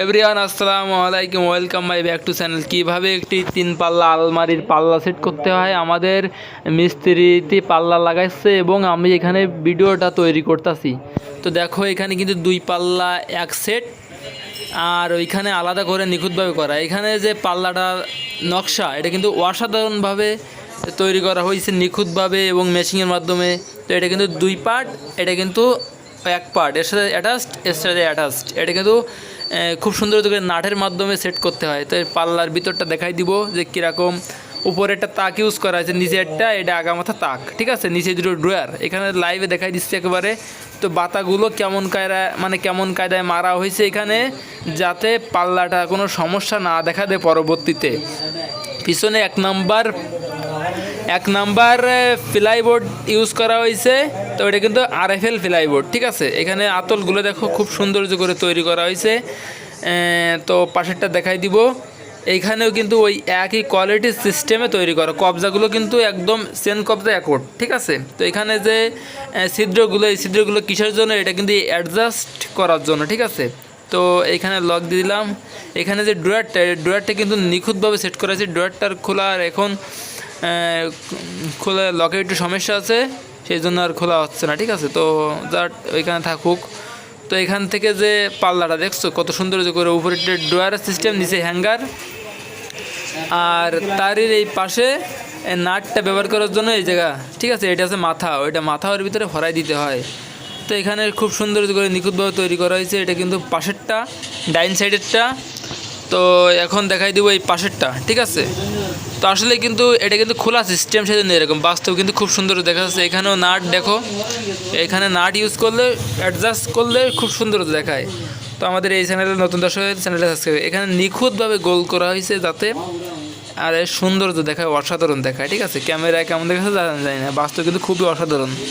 Everyone আসসালামু আলাইকুম, welcome my back to channel. কীভাবে একটি 3 পাল্লা আলমারির পাল্লা সেট করতে হয় আমাদের মিস্ত্রিতে পাল্লা লাগাইছে এবং আমি এখানে ভিডিওটা তৈরি করতেছি। তো দেখো এখানে কিন্তু 2 পাল্লা এক সেট, আর ওইখানে আলাদা করে নিখুঁতভাবে করা। এখানে যে পাল্লাটা নকশা এটা কিন্তু অসাধারণভাবে তৈরি করা হয়েছে, নিখুঁতভাবে এবং মেশিনের মাধ্যমে। তো এটা কিন্তু 2 পার্ট, এটা কিন্তু এক পার্ট, এর সাথে অ্যাটাচড, এর সাথে অ্যাটাচড। এটা কিন্তু খুব সুন্দর করে নাটের মাধ্যমে সেট করতে হয়। তো এই পাল্লার ভিতরটা দেখাই দিব যে কীরকম। উপরে একটা তাক ইউজ করা আছে, নিচে একটা, এটা আগামাথা তাক, ঠিক আছে। নিচে দুটো ড্রয়ার, এখানে লাইভে দেখাই দিচ্ছি একেবারে। তো বাতাগুলো কেমন কায়দায় মারা হয়েছে এখানে, যাতে পাল্লাটা কোনো সমস্যা না দেখা দেয় পরবর্তীতে। পিছনে এক নাম্বার প্লাইবোর্ড ইউজ করা হয়েছে। তো এটা কিন্তু RFL প্লাইবোর্ড, ঠিক আছে। এখানে আতলগুলো দেখো খুব সৌন্দর্য করে তৈরি করা হয়েছে। তো পাশেরটা দেখাই দিব। এইখানেও কিন্তু ওই একই কোয়ালিটির সিস্টেমে তৈরি করা, কবজাগুলো কিন্তু একদম চেন কবজা অ্যাকর্ড, ঠিক আছে। তো এখানে যে ছিদ্রগুলো, এই ছিদ্রগুলো কিসের জন্য, এটা কিন্তু অ্যাডজাস্ট করার জন্য, ঠিক আছে। তো এইখানে লক দিয়ে দিলাম। এখানে যে ড্রয়ারটা কিন্তু নিখুঁতভাবে সেট করা আছে। ড্রয়ারটার খোলা আর এখন খোলা লকের একটু সমস্যা আছে, সেই জন্য আর খোলা হচ্ছে না, ঠিক আছে। তো জাস্ট ওইখানে থাকুক। তো এখান থেকে যে পাল্লাটা দেখছো কত সুন্দর করে, উপরে ড্রয়ার সিস্টেম, নিচে হ্যাঙ্গার, আর তারই এই পাশে নাটটা ব্যবহার করার জন্য এই জায়গা, ঠিক আছে। এটা আছে মাথা, ওইটা মাথা ওর ভিতরে ভরাই দিতে হয়। তো এখানে খুব সুন্দর করে নিখুঁতভাবে তৈরি করা হয়েছে। এটা কিন্তু পাশেরটা, ডাইন সাইডেরটা। তো এখন দেখাই দেবো এই পাশেরটা, ঠিক আছে। তো আসলে কিন্তু এটা কিন্তু খোলা সিস্টেম, সেজন্য এরকম। বাস্তব কিন্তু খুব সুন্দর দেখা যাচ্ছে। এখানেও নাট দেখো, এখানে নাট ইউজ করলে, অ্যাডজাস্ট করলে খুব সুন্দর দেখায়। তো আমাদের এই চ্যানেলের নতুন দর্শক, চ্যানেলটা সাবস্ক্রাইব। এখানে নিখুঁতভাবে গোল করা হয়েছে যাতে আর সৌন্দর্য দেখায়, অসাধারণ দেখায়, ঠিক আছে। ক্যামেরায় কেমন দেখা যায় জানি না, বাস্তব কিন্তু খুবই অসাধারণ।